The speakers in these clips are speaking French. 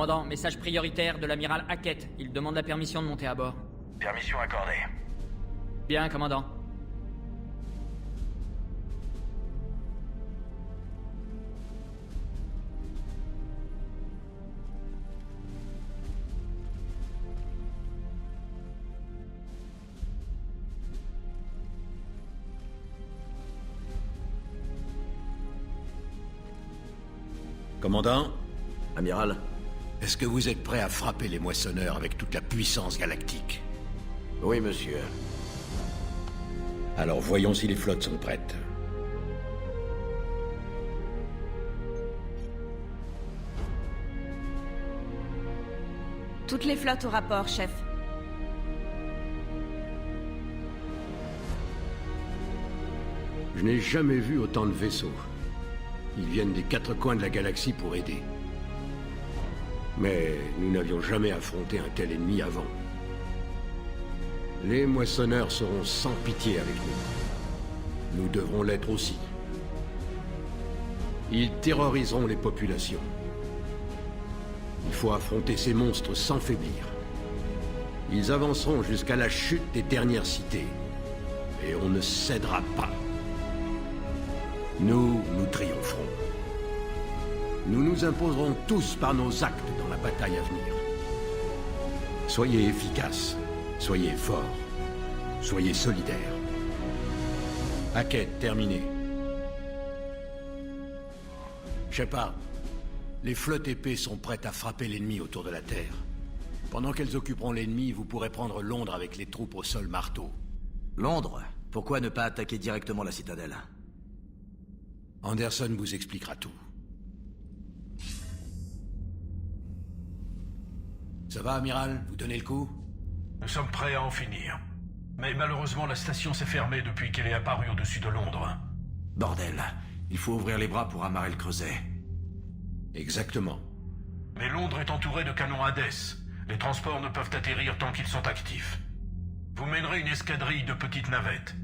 Commandant, message prioritaire de l'amiral Hackett. Il demande la permission de monter à bord. Permission accordée. Bien, commandant. Commandant, Amiral, est-ce que vous êtes prêt à frapper les moissonneurs avec toute la puissance galactique? oui, monsieur. Alors voyons si les flottes sont prêtes. Toutes les flottes au rapport, chef. Je n'ai jamais vu autant de vaisseaux. Ils viennent des 4 coins de la galaxie pour aider. Mais nous n'avions jamais affronté un tel ennemi avant. Les moissonneurs seront sans pitié avec nous. Nous devrons l'être aussi. Ils terroriseront les populations. Il faut affronter ces monstres sans faiblir. Ils avanceront jusqu'à la chute des dernières cités. Et on ne cédera pas. Nous triompherons. Nous nous imposerons tous par nos actes dans la bataille à venir. Soyez efficaces, soyez forts, soyez solidaires. Hackett, terminé. Shepard, les flottes épées sont prêtes à frapper l'ennemi autour de la Terre. Pendant qu'elles occuperont l'ennemi, vous pourrez prendre Londres avec les troupes au sol marteau. Londres? Pourquoi ne pas attaquer directement la citadelle? Anderson vous expliquera tout. Ça va, amiral? Vous donnez le coup? Nous sommes prêts à en finir. Mais malheureusement, la station s'est fermée depuis qu'elle est apparue au-dessus de Londres. Bordel, il faut ouvrir les bras pour amarrer le creuset. Exactement. Mais Londres est entourée de canons Hades. Les transports ne peuvent atterrir tant qu'ils sont actifs. Vous mènerez une escadrille de petites navettes.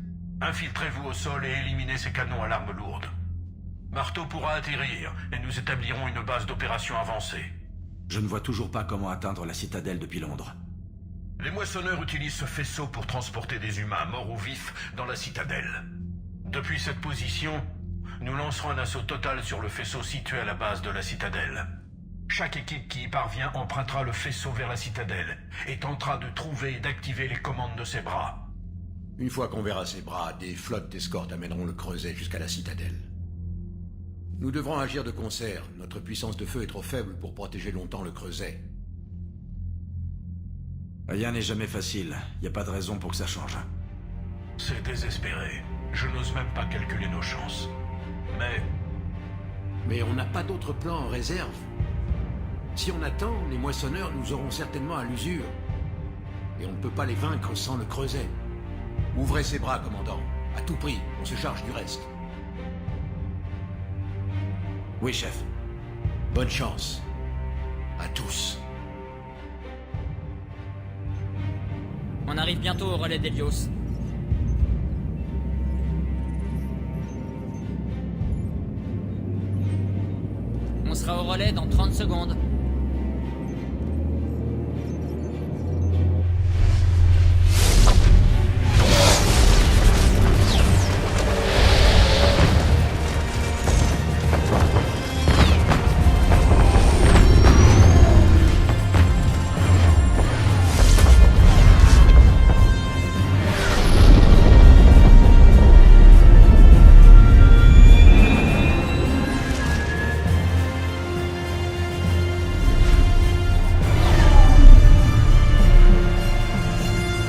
Infiltrez-vous au sol et éliminez ces canons à l'arme lourde. Marteau pourra atterrir et nous établirons une base d'opération avancée. Je ne vois toujours pas comment atteindre la citadelle depuis Londres. Les moissonneurs utilisent ce faisceau pour transporter des humains morts ou vifs dans la citadelle. Depuis cette position, nous lancerons un assaut total sur le faisceau situé à la base de la citadelle. Chaque équipe qui y parvient empruntera le faisceau vers la citadelle et tentera de trouver et d'activer les commandes de ses bras. Une fois qu'on verra ses bras, des flottes d'escorte amèneront le creuset jusqu'à la citadelle. Nous devrons agir de concert. Notre puissance de feu est trop faible pour protéger longtemps le creuset. Rien n'est jamais facile. Y a pas de raison pour que ça change. C'est désespéré. Je n'ose même pas calculer nos chances. Mais on n'a pas d'autre plan en réserve. Si on attend, les moissonneurs nous auront certainement à l'usure. Et on ne peut pas les vaincre sans le creuset. Ouvrez ses bras, commandant. À tout prix, on se charge du reste. Oui, chef. Bonne chance. À tous. On arrive bientôt au relais d'Helios. On sera au relais dans 30 secondes.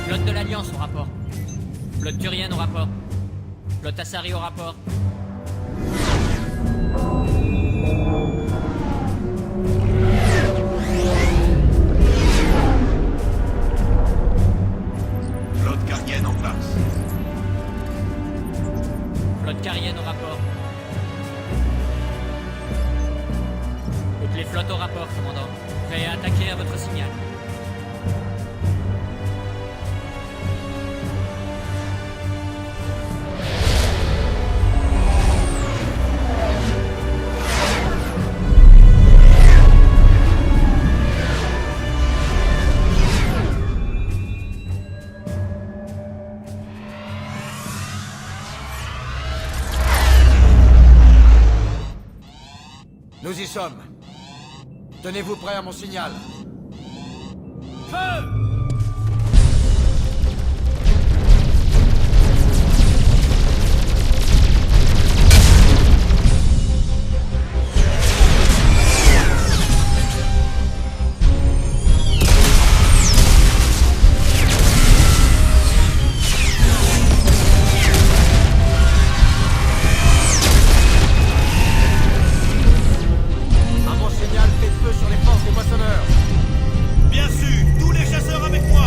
Flotte de l'Alliance au rapport. Flotte Turienne au rapport. Flotte Assari au rapport. Flotte Carrienne en place. Flotte Carienne au rapport. Toutes les flottes au rapport, commandant. Prêt à attaquer à votre signal. Nous y sommes. Tenez-vous prêts à mon signal. Feu! À mon signal, faites feu sur les forces des moissonneurs. Bien sûr, tous les chasseurs avec moi.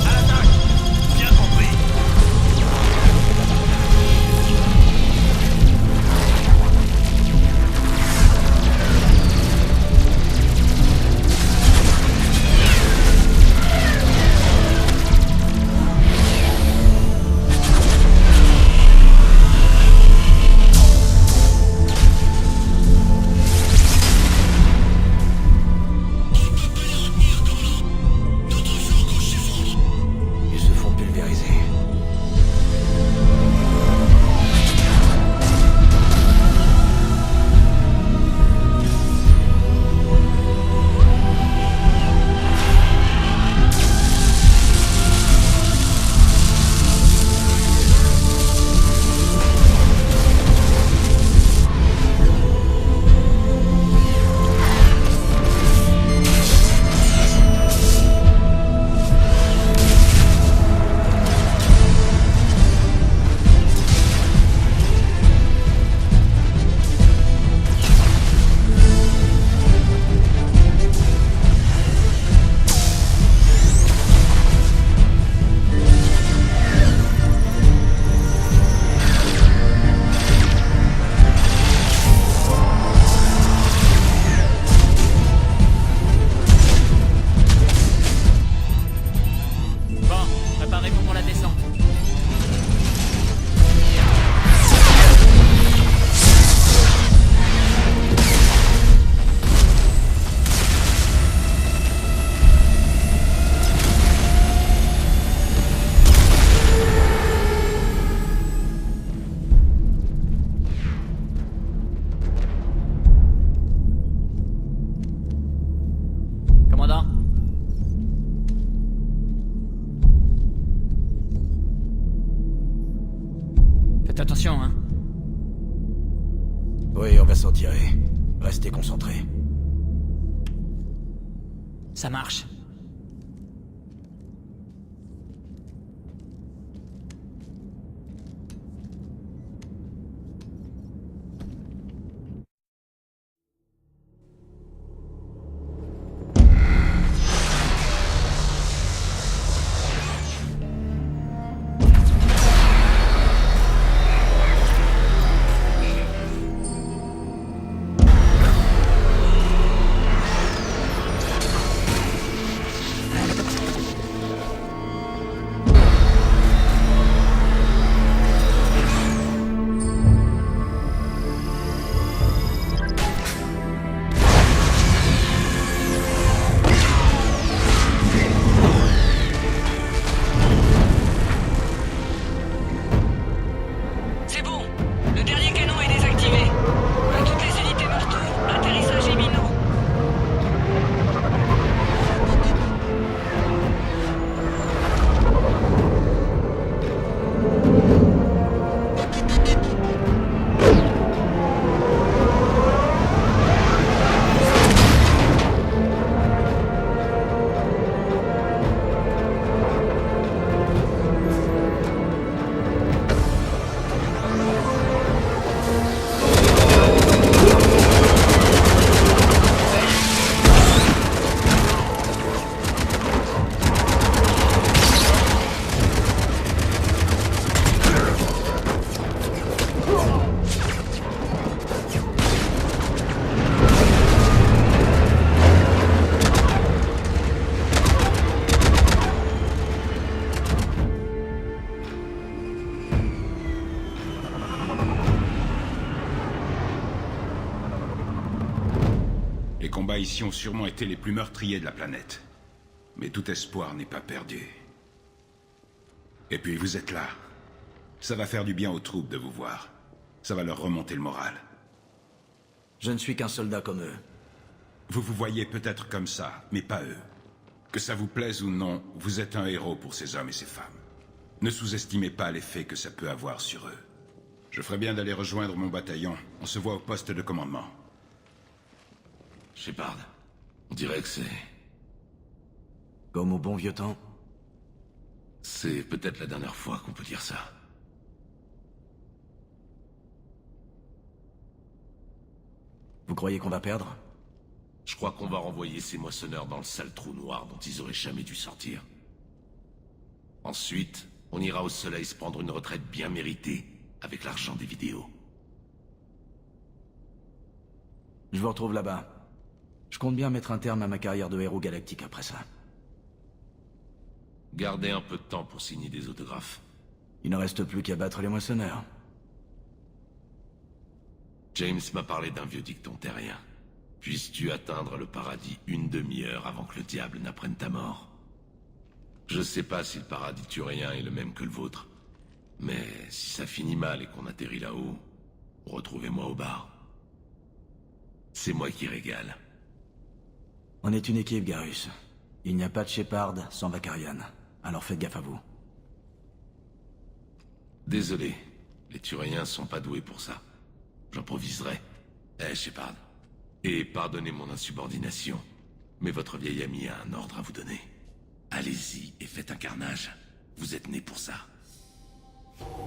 À l'attaque. Bien compris. Ils se font pulvériser. Bon, préparez-vous pour la descente. Commandant? Faites attention, hein. Oui, on va s'en tirer. Restez concentrés. Ça marche. combats ici ont sûrement été les plus meurtriers de la planète. Mais tout espoir n'est pas perdu. Et puis vous êtes là. Ça va faire du bien aux troupes de vous voir. Ça va leur remonter le moral. Je ne suis qu'un soldat comme eux. Vous vous voyez peut-être comme ça, mais pas eux. Que ça vous plaise ou non, vous êtes un héros pour ces hommes et ces femmes. Ne sous-estimez pas l'effet que ça peut avoir sur eux. Je ferais bien d'aller rejoindre mon bataillon. On se voit au poste de commandement. Shepard, on dirait que c'est... Comme au bon vieux temps. C'est peut-être la dernière fois qu'on peut dire ça. Vous croyez qu'on va perdre? Je crois qu'on va renvoyer ces moissonneurs dans le sale trou noir dont ils auraient jamais dû sortir. Ensuite, on ira au soleil se prendre une retraite bien méritée, avec l'argent des vidéos. Je vous retrouve là-bas. Je compte bien mettre un terme à ma carrière de héros galactique après ça. Gardez un peu de temps pour signer des autographes. Il ne reste plus qu'à battre les moissonneurs. James m'a parlé d'un vieux dicton terrien. Puisses-tu atteindre le paradis une demi-heure avant que le diable n'apprenne ta mort. Je sais pas si le paradis turien est le même que le vôtre. Mais si ça finit mal et qu'on atterrit là-haut, retrouvez-moi au bar. C'est moi qui régale. On est une équipe, Garrus. Il n'y a pas de Shepard sans Vakarian. Alors faites gaffe à vous. Désolé, les Turiens sont pas doués pour ça. J'improviserai. Shepard. Et pardonnez mon insubordination, mais votre vieil ami a un ordre à vous donner. Allez-y et faites un carnage. Vous êtes né pour ça.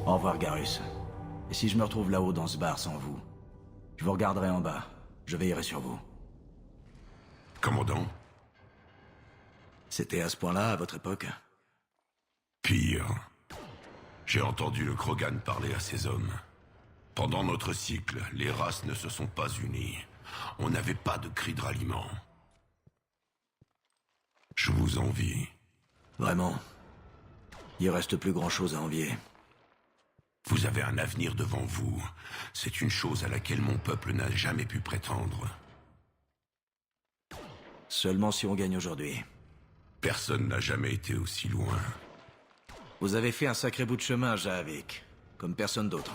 Au revoir, Garrus. Et si je me retrouve là-haut dans ce bar sans vous, je vous regarderai en bas. Je veillerai sur vous. Commandant? C'était à ce point-là, à votre époque? Pire. J'ai entendu le Krogan parler à ses hommes. Pendant notre cycle, les races ne se sont pas unies. On n'avait pas de cri de ralliement. Je vous envie. Vraiment. Il reste plus grand-chose à envier. Vous avez un avenir devant vous. C'est une chose à laquelle mon peuple n'a jamais pu prétendre. Seulement si on gagne aujourd'hui. Personne n'a jamais été aussi loin. Vous avez fait un sacré bout de chemin, Jahavik. Comme personne d'autre.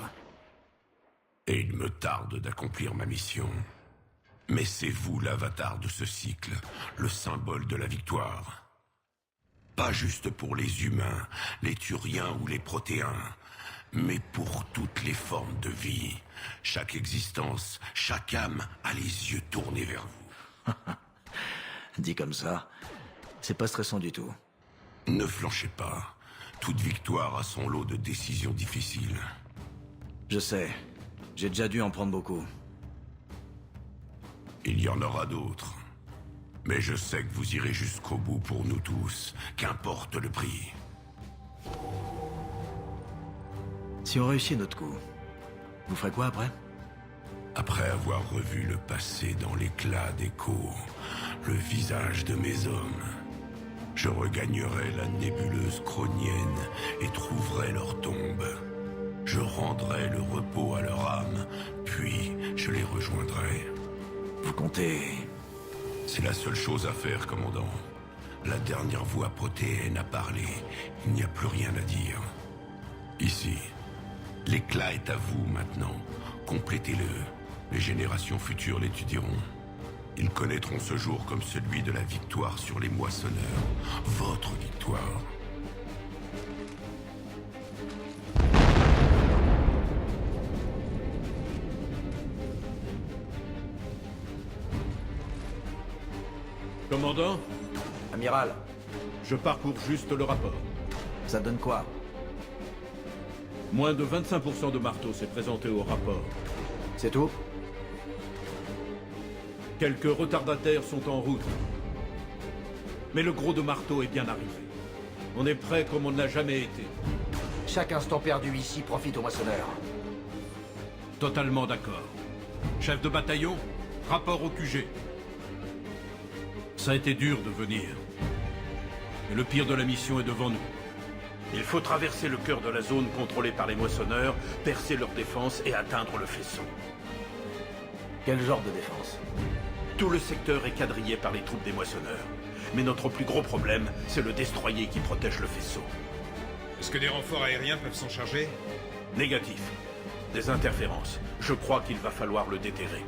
Et il me tarde d'accomplir ma mission. Mais c'est vous l'avatar de ce cycle, le symbole de la victoire. Pas juste pour les humains, les Turiens ou les Protéens, mais pour toutes les formes de vie. Chaque existence, chaque âme a les yeux tournés vers vous. Dit comme ça, c'est pas stressant du tout. Ne flanchez pas. Toute victoire a son lot de décisions difficiles. Je sais. J'ai déjà dû en prendre beaucoup. Il y en aura d'autres. Mais je sais que vous irez jusqu'au bout pour nous tous, qu'importe le prix. Si on réussit notre coup, vous ferez quoi après? Après avoir revu le passé dans l'éclat d'écho, le visage de mes hommes, je regagnerai la nébuleuse cronienne et trouverai leur tombe. Je rendrai le repos à leur âme, puis je les rejoindrai. Vous comptez... C'est la seule chose à faire, commandant. La dernière voix protéenne a parlé. Il n'y a plus rien à dire. Ici, l'éclat est à vous maintenant. Complétez-le. Les générations futures l'étudieront. Ils connaîtront ce jour comme celui de la victoire sur les moissonneurs. Votre victoire. Commandant, Amiral, je parcours juste le rapport. ça donne quoi? Moins de 25% de marteau s'est présenté au rapport. C'est tout? Quelques retardataires sont en route. Mais le gros de marteau est bien arrivé. On est prêt comme on n'a jamais été. Chaque instant perdu ici profite aux moissonneurs. Totalement d'accord. Chef de bataillon, rapport au QG. Ça a été dur de venir. Mais le pire de la mission est devant nous. Il faut traverser le cœur de la zone contrôlée par les moissonneurs, percer leur défense et atteindre le faisceau. Quel genre de défense? Tout le secteur est quadrillé par les troupes des moissonneurs. Mais notre plus gros problème, c'est le destroyer qui protège le faisceau. Est-ce que des renforts aériens peuvent s'en charger? Négatif. Des interférences. Je crois qu'il va falloir le déterrer.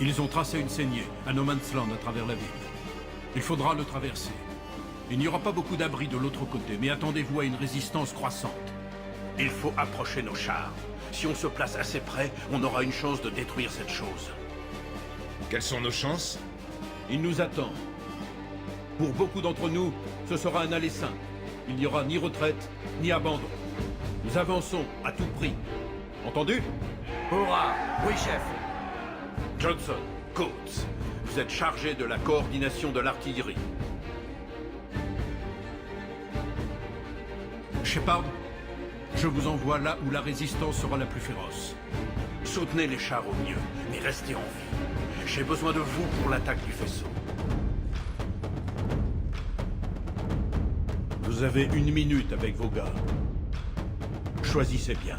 Ils ont tracé une saignée, un no man's land à travers la ville. Il faudra le traverser. Il n'y aura pas beaucoup d'abris de l'autre côté, mais attendez-vous à une résistance croissante. Il faut approcher nos chars. Si on se place assez près, on aura une chance de détruire cette chose. Quelles sont nos chances? Il nous attend. Pour beaucoup d'entre nous, ce sera un aller simple. Il n'y aura ni retraite, ni abandon. Nous avançons à tout prix. Entendu? Hurrah! Oui, chef. Johnson, Coates, vous êtes chargés de la coordination de l'artillerie. Shepard, je vous envoie là où la résistance sera la plus féroce. Soutenez les chars au mieux, mais restez en vie. J'ai besoin de vous pour l'attaque du faisceau. Vous avez 1 minute avec vos gars. Choisissez bien.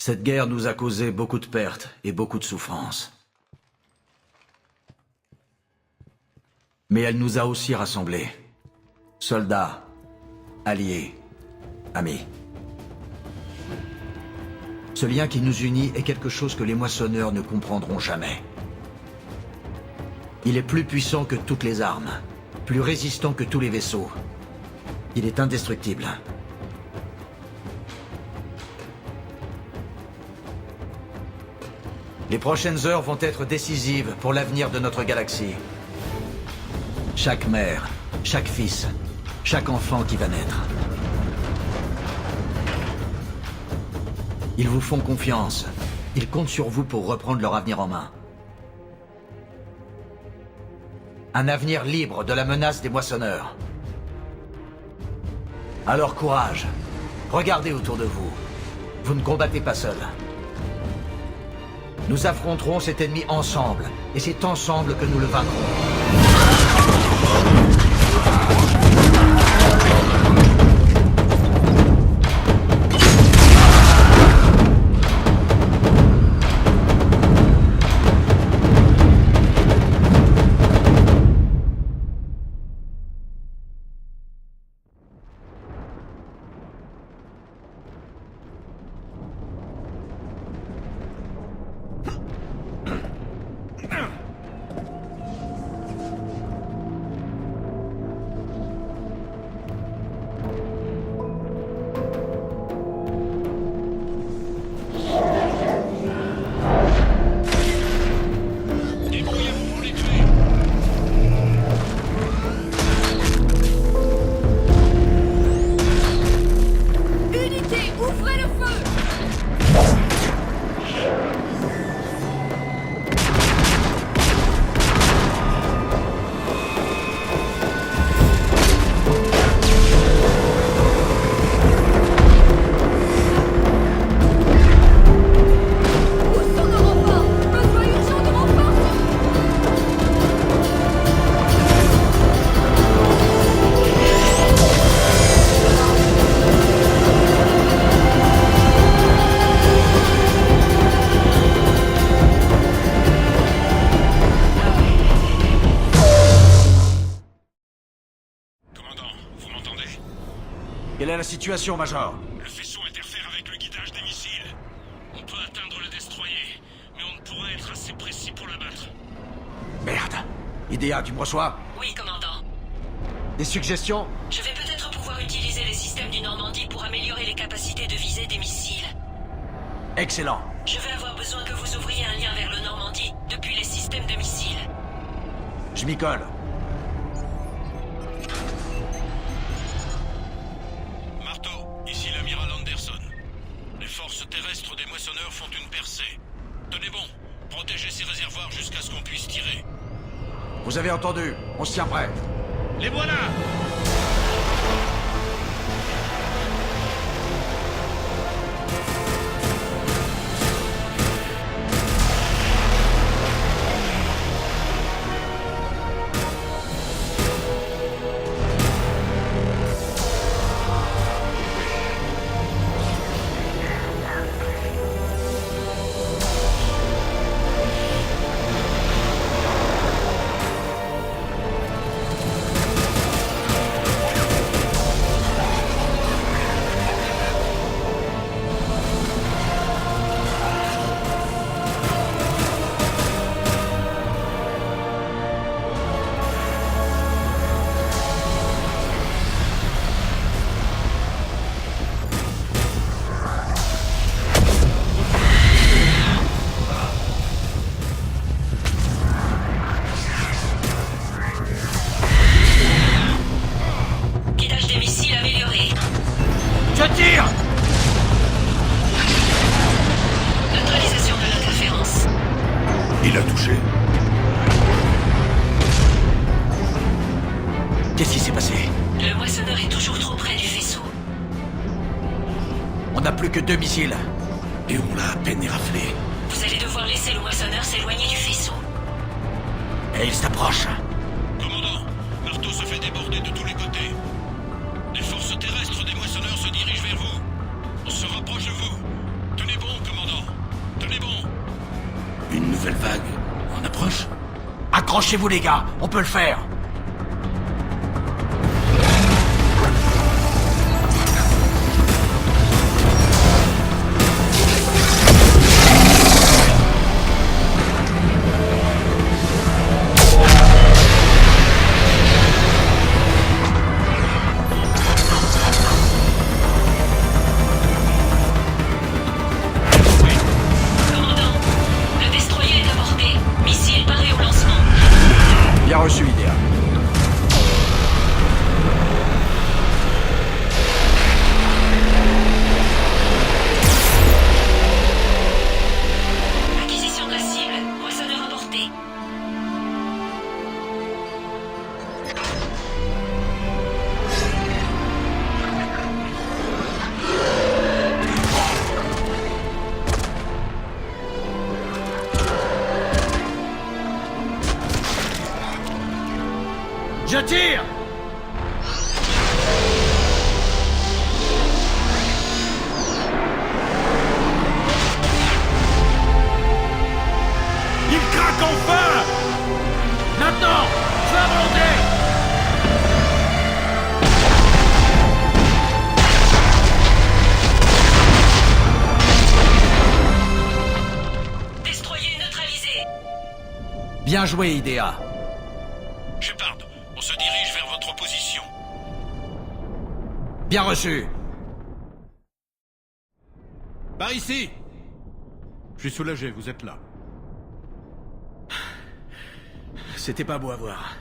Cette guerre nous a causé beaucoup de pertes et beaucoup de souffrances. Mais elle nous a aussi rassemblés. Soldats, alliés, amis. Ce lien qui nous unit est quelque chose que les moissonneurs ne comprendront jamais. Il est plus puissant que toutes les armes, plus résistant que tous les vaisseaux. Il est indestructible. Les prochaines heures vont être décisives pour l'avenir de notre galaxie. Chaque mère, chaque fils, chaque enfant qui va naître. Ils vous font confiance. Ils comptent sur vous pour reprendre leur avenir en main. Un avenir libre de la menace des moissonneurs. Alors courage. Regardez autour de vous. Vous ne combattez pas seul. Nous affronterons cet ennemi ensemble, et c'est ensemble que nous le vaincrons. Quelle est la situation, Major? Le faisceau interfère avec le guidage des missiles. On peut atteindre le destroyer, mais on ne pourra être assez précis pour l'abattre. Merde. Idéa, tu me reçois? Oui, commandant. Des suggestions? Je vais peut-être pouvoir utiliser les systèmes du Normandie pour améliorer les capacités de visée des missiles. Excellent. Je vais avoir besoin que vous ouvriez un lien vers le Normandie depuis les systèmes de missiles. Je m'y colle. Ici l'amiral Anderson. Les forces terrestres des moissonneurs font une percée. Tenez bon, protégez ces réservoirs jusqu'à ce qu'on puisse tirer. Vous avez entendu, on se tient prêt. Les voilà! retire! Neutralisation de l'interférence. Il a touché. Qu'est-ce qui s'est passé? Le moissonneur est toujours trop près du faisceau. On n'a plus que 2 missiles. Et on l'a à peine éraflé. Vous allez devoir laisser le moissonneur s'éloigner du faisceau. Et il s'approche. Commandant, Marteau se fait déborder de tous les côtés. Les forces terrestres des moissonneurs se dirigent vers vous. On se rapproche de vous. Tenez bon, commandant. Tenez bon. Une nouvelle vague en approche. Accrochez-vous les gars, on peut le faire. Commandant, le destroyer est abordé. Missile paré au lancement. Bien reçu, Idéa. Acquisition de la cible. Moissonneur aborté. Je tire! Il craque enfin! Maintenant! Feu à volonté! Destroyer neutralisé. Bien joué, Idéa. Shepard, on se dirige vers votre position. Bien reçu. Par ici. Je suis soulagé, vous êtes là. C'était pas beau à voir.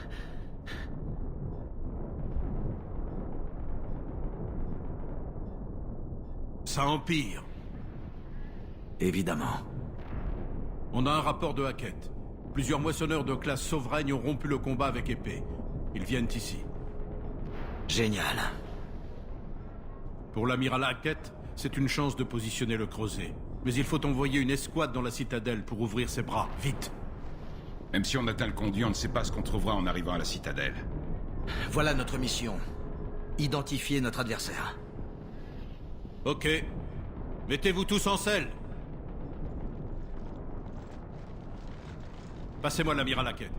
Ça empire. Évidemment. On a un rapport de Hackett. Plusieurs moissonneurs de classe Sovereign ont rompu le combat avec épée. Ils viennent ici. Génial. Pour l'amiral Hackett, c'est une chance de positionner le creuset. Mais il faut envoyer une escouade dans la citadelle pour ouvrir ses bras. Vite. Même si on atteint le conduit, on ne sait pas ce qu'on trouvera en arrivant à la citadelle. Voilà notre mission. Identifier notre adversaire. Ok. Mettez-vous tous en selle. Passez-moi l'amiral Hackett.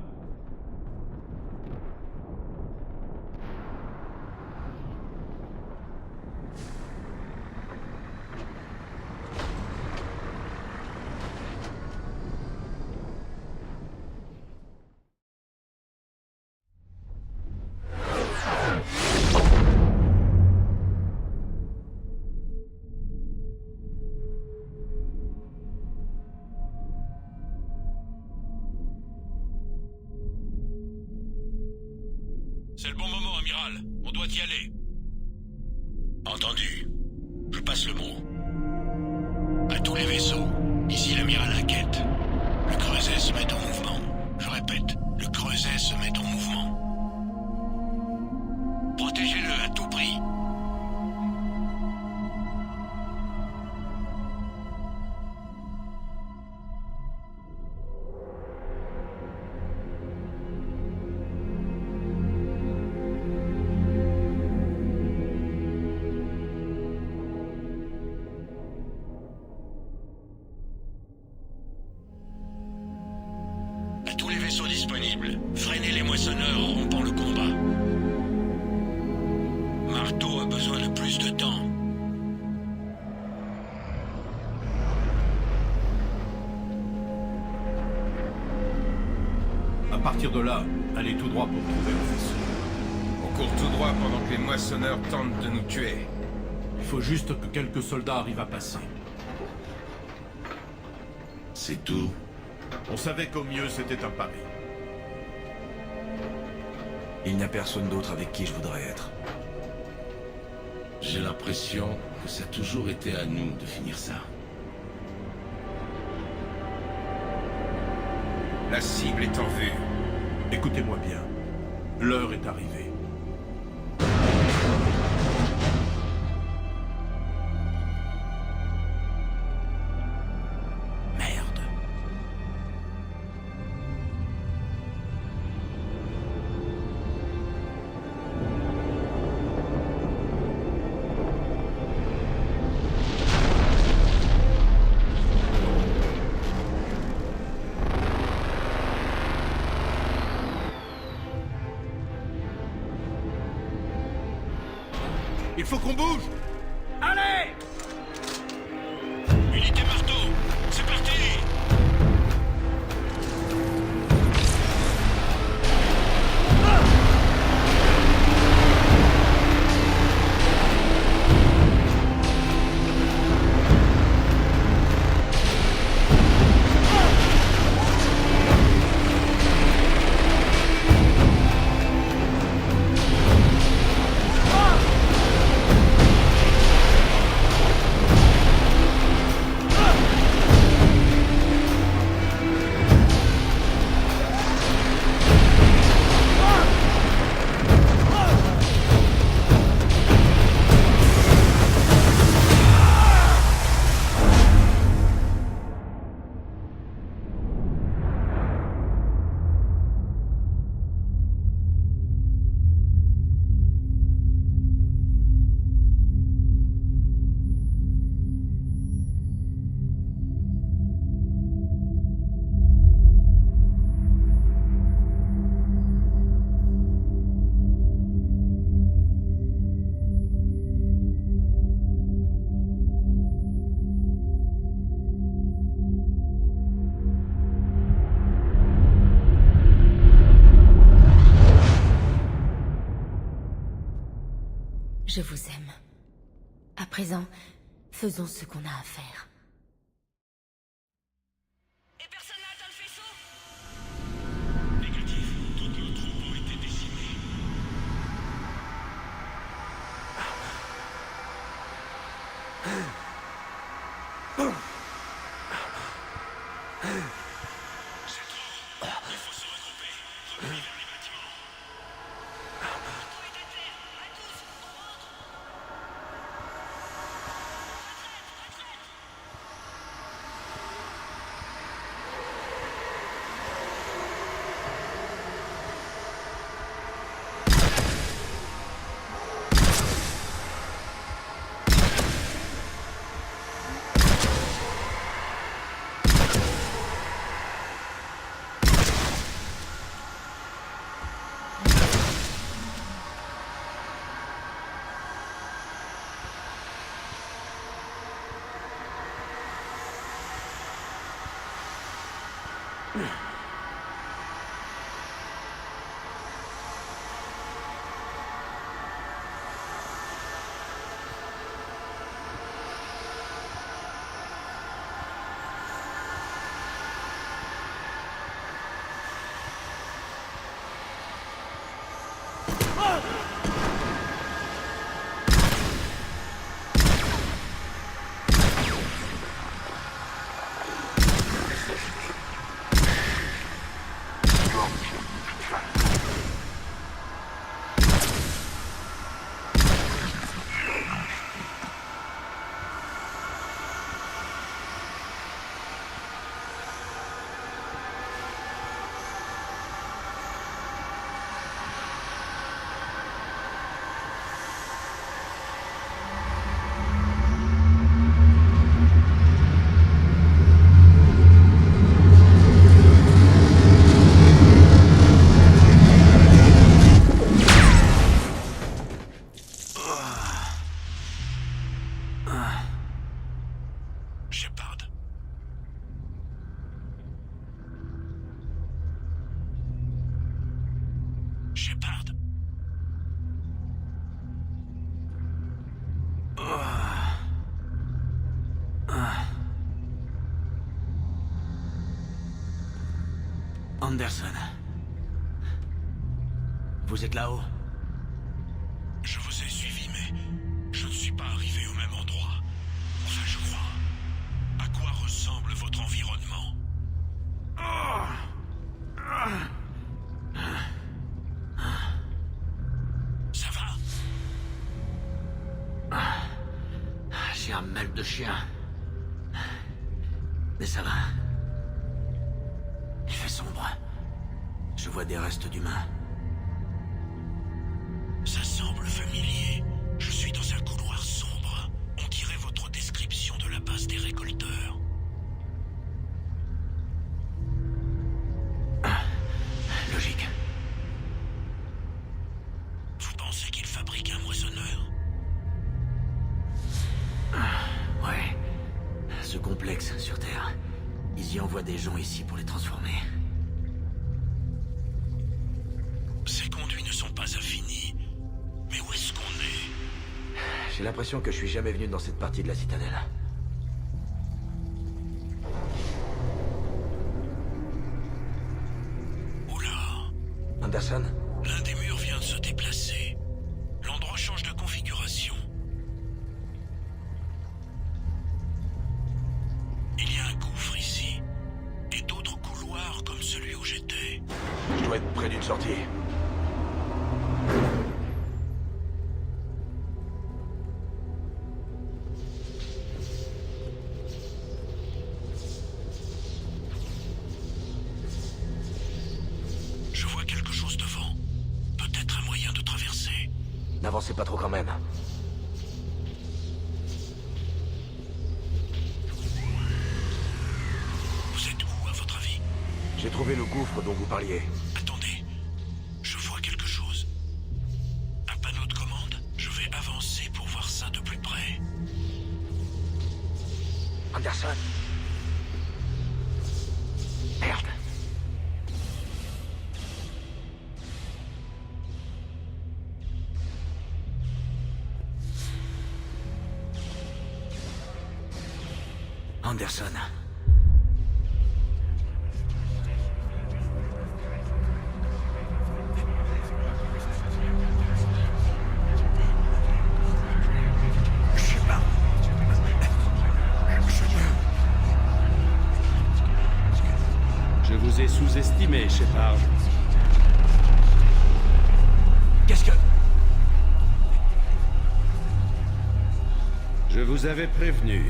C'est le bon moment, amiral. On doit y aller. Entendu. Je passe le mot. À tous les vaisseaux, ici l'amiral Hackett. Le creuset se met en mouvement. Je répète, le creuset se met en mouvement. Protégez-le à tout prix. À tous les vaisseaux disponibles, freinez les moissonneurs en rompant le combat. Marteau a besoin de plus de temps. À partir de là, allez tout droit pour trouver le vaisseau. On court tout droit pendant que les moissonneurs tentent de nous tuer. Il faut juste que quelques soldats arrivent à passer. C'est tout. On savait qu'au mieux, c'était un pari. Il n'y a personne d'autre avec qui je voudrais être. J'ai l'impression que ça a toujours été à nous de finir ça. La cible est en vue. Écoutez-moi bien. L'heure est arrivée. Merde. Il faut qu'on bouge! Allez! Unité marteau, c'est parti! Je vous aime. À présent, faisons ce qu'on a à faire. Et personne n'a atteint le faisceau? Négatif, toutes nos troupes ont été décimées. C'est trop. Il faut se regrouper. Revenez vers les bâtiments. Tout est à terre. À tous, on rentre. Retraite, retraite. Shepard. Shepard. Anderson. Vous êtes là-haut? Je vous ai suivi, mais je ne J'ai un mal de chien. Mais ça va. Il fait sombre. Je vois des restes d'humains. Ça semble familier. Je suis dans un couloir sombre. On dirait votre description de la base des récolteurs. Logique. Vous pensez qu'il fabrique un moissonneur? Ouais. Ce complexe sur Terre. Ils y envoient des gens ici pour les transformer. Ces conduits ne sont pas infinis. Mais où est-ce qu'on est? J'ai l'impression que je suis jamais venu dans cette partie de la citadelle. Oula. Anderson? L'un des murs vient de se déplacer. L'endroit change de configuration. Il y a un gouffre ici. Et d'autres couloirs comme celui où j'étais. Je dois être près d'une sortie. Je vois quelque chose devant. Peut-être un moyen de traverser. N'avancez pas trop quand même. Vous êtes où, à votre avis? J'ai trouvé le gouffre dont vous parliez. Attendez. Je vois quelque chose. Un panneau de commande? Je vais avancer pour voir ça de plus près. Anderson? Merde. Anderson. Je sais pas. Je vous ai sous-estimé, Shepard. Qu'est-ce que... Je vous avais prévenu.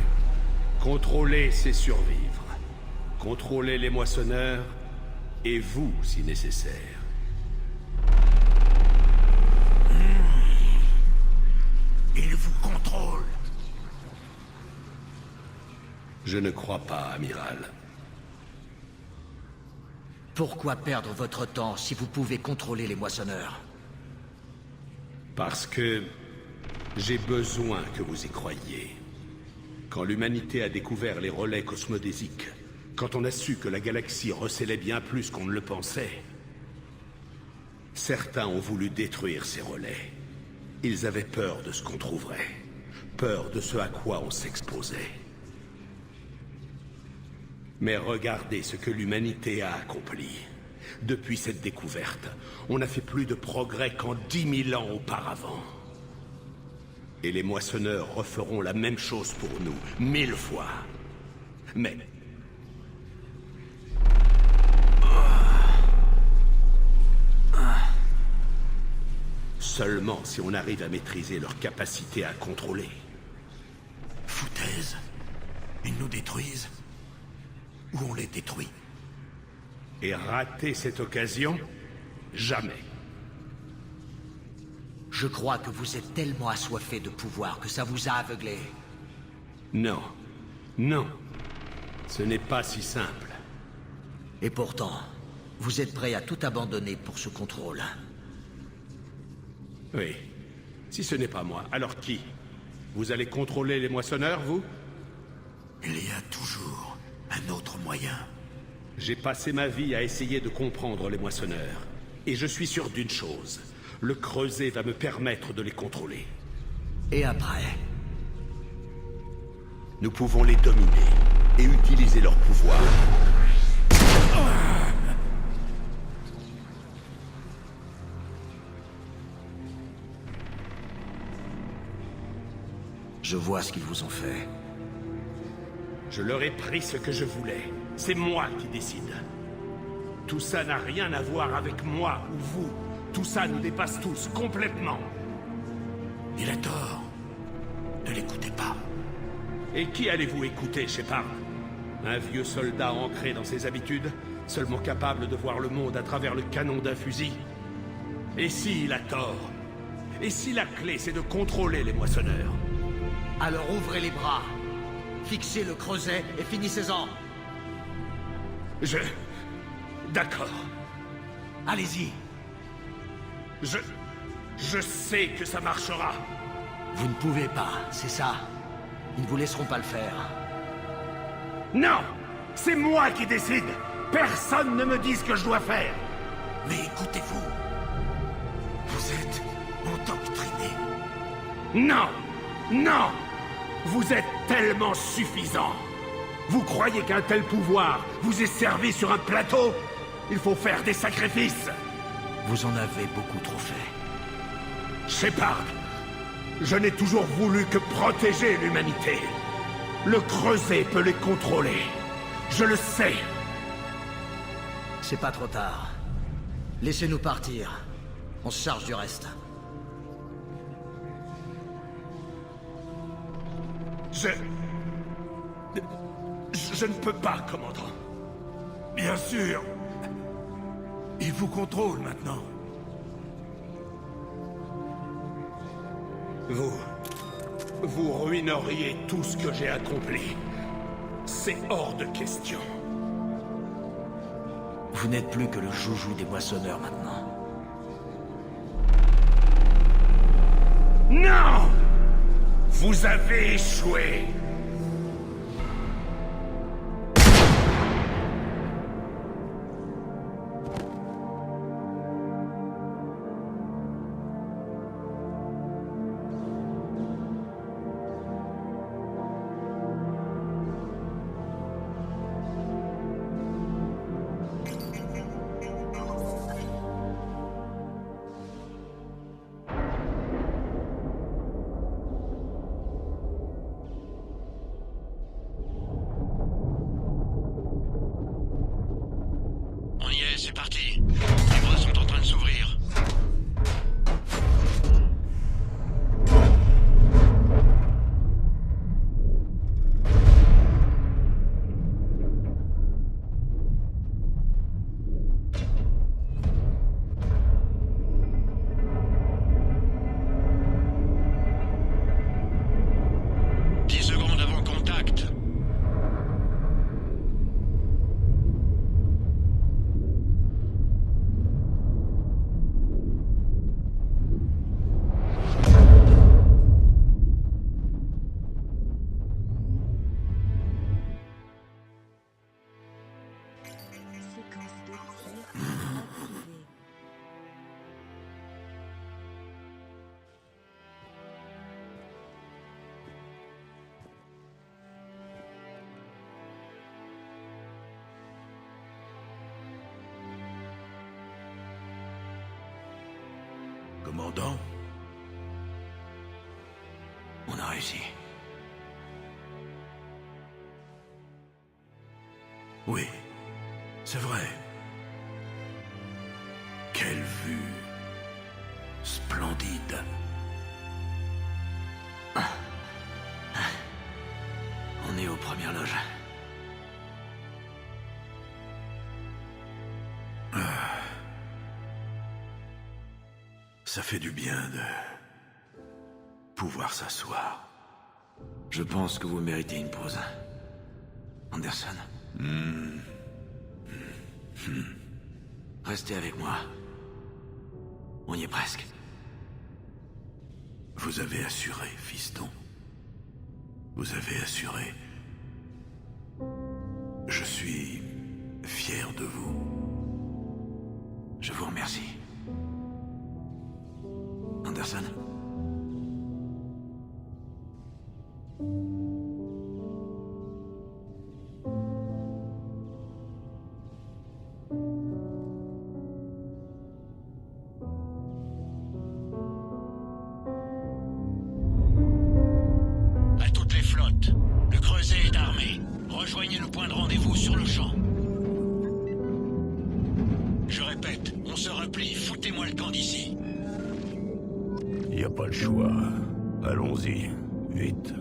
Contrôler, c'est survivre. Contrôler les moissonneurs, et vous, si nécessaire. Il vous contrôle. Je ne crois pas, amiral. Pourquoi perdre votre temps si vous pouvez contrôler les moissonneurs? Parce que j'ai besoin que vous y croyiez. Quand l'humanité a découvert les relais cosmodésiques, quand on a su que la galaxie recelait bien plus qu'on ne le pensait, certains ont voulu détruire ces relais. Ils avaient peur de ce qu'on trouverait, peur de ce à quoi on s'exposait. Mais regardez ce que l'humanité a accompli. Depuis cette découverte, on a fait plus de progrès qu'en 10 000 ans auparavant. Et les moissonneurs referont la même chose pour nous, 1000 fois. Mais... seulement si on arrive à maîtriser leur capacité à contrôler. Foutaise. Ils nous détruisent. Ou on les détruit. Et rater cette occasion? Jamais. Je crois que vous êtes tellement assoiffé de pouvoir que ça vous a aveuglé. Non. Non. Ce n'est pas si simple. Et pourtant, vous êtes prêt à tout abandonner pour ce contrôle. Oui. Si ce n'est pas moi, alors qui? Vous allez contrôler les moissonneurs, vous? Il y a toujours un autre moyen. J'ai passé ma vie à essayer de comprendre les moissonneurs. Et je suis sûr d'une chose. Le creuset va me permettre de les contrôler. Et après? Nous pouvons les dominer et utiliser leur pouvoir. Je vois ce qu'ils vous ont fait. Je leur ai pris ce que je voulais. C'est moi qui décide. Tout ça n'a rien à voir avec moi ou vous. Tout ça nous dépasse tous, complètement. Il a tort. Ne l'écoutez pas. Et qui allez-vous écouter, Shepard? Un vieux soldat ancré dans ses habitudes, seulement capable de voir le monde à travers le canon d'un fusil? Et s'il a tort? Et si la clé, c'est de contrôler les moissonneurs? Alors ouvrez les bras, fixez le creuset et finissez-en. D'accord. Allez-y. Je sais que ça marchera. Vous ne pouvez pas, c'est ça. Ils ne vous laisseront pas le faire. Non! C'est moi qui décide! Personne ne me dit ce que je dois faire! Mais écoutez-vous. Vous êtes endoctriné. Non! Non! Vous êtes tellement suffisant! Vous croyez qu'un tel pouvoir vous est servi sur un plateau? Il faut faire des sacrifices! Vous en avez beaucoup trop fait. Shepard, je n'ai toujours voulu que protéger l'humanité. Le creuset peut les contrôler. Je le sais. C'est pas trop tard. Laissez-nous partir. On se charge du reste. Je ne peux pas, commandant. Bien sûr. Il vous contrôle maintenant. Vous ruineriez tout ce que j'ai accompli. C'est hors de question. Vous n'êtes plus que le joujou des moissonneurs maintenant. Non! Vous avez échoué! On y est, c'est parti. Les bras sont en train de s'ouvrir. Commandant? On a réussi. Oui, c'est vrai. Quelle vue splendide. On est aux premières loges. Ça fait du bien de pouvoir s'asseoir. Je pense que vous méritez une pause. Anderson. Restez avec moi. On y est presque. Vous avez assuré, fiston. Vous avez assuré. Je suis fier de vous. Je vous remercie. Anderson. À toutes les flottes, le creuset est armé. Rejoignez le point de rendez-vous sur le champ. Je répète, on se replie, foutez-moi le camp d'ici. Y a pas le choix. Allons-y, vite.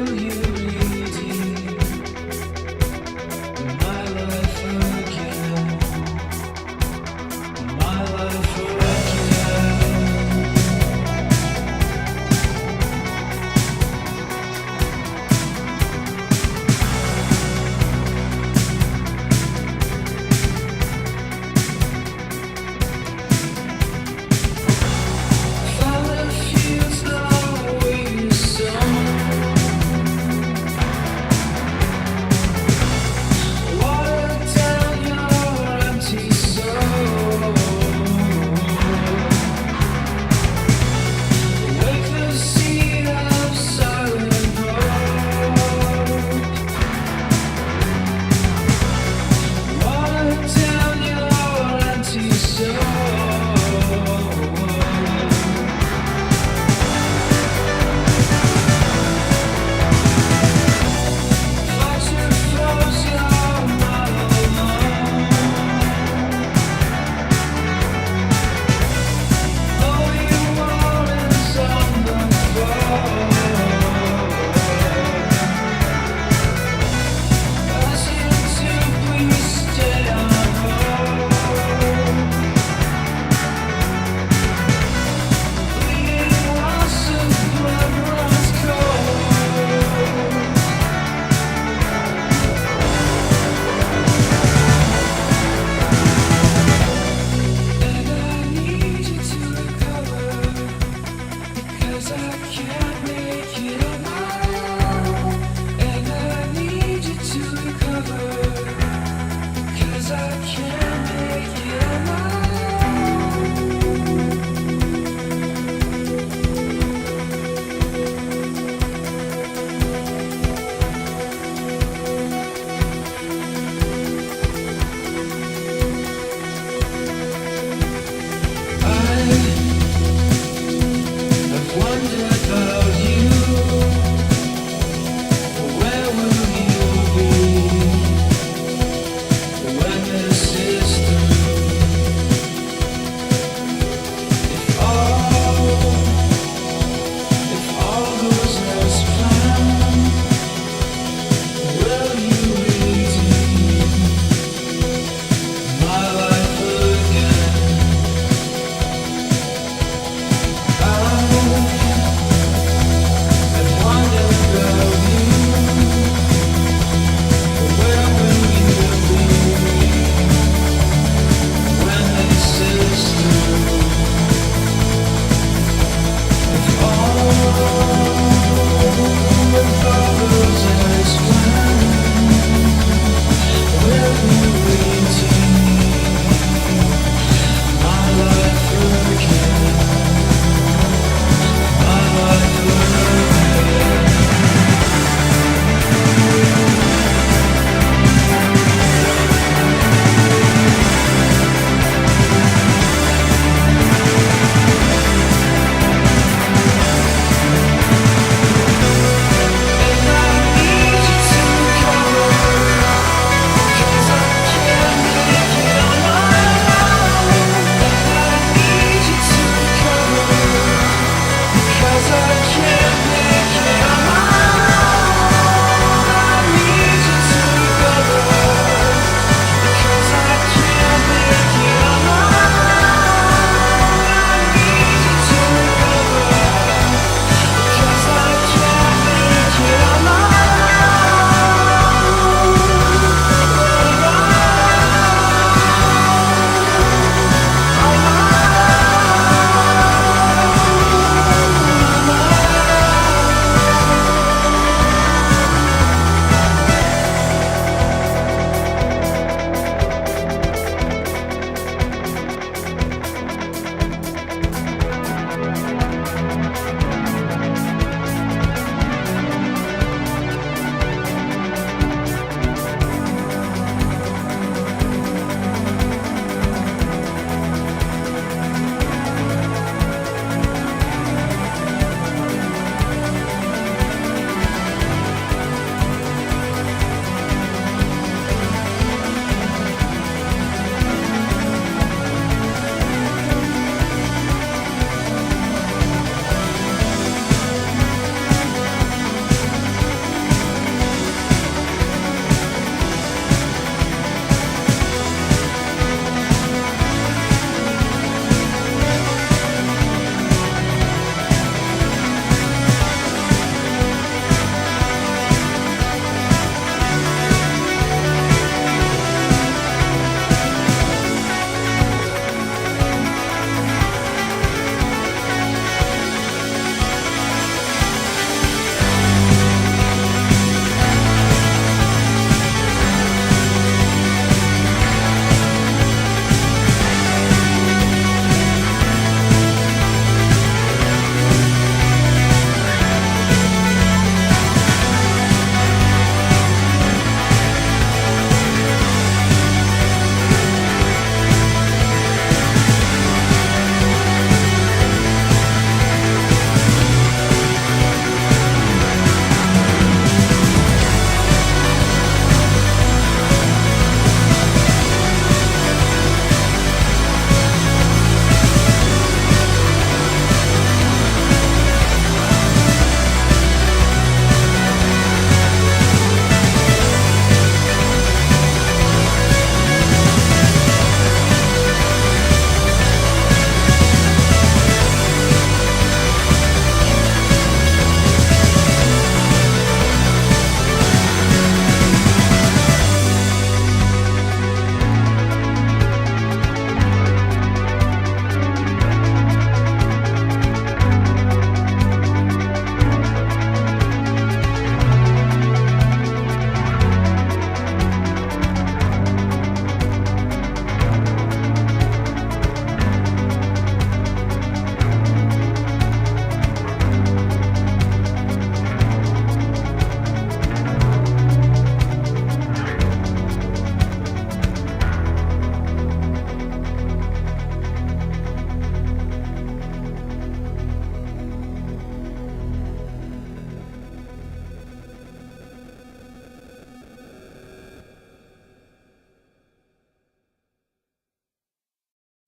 you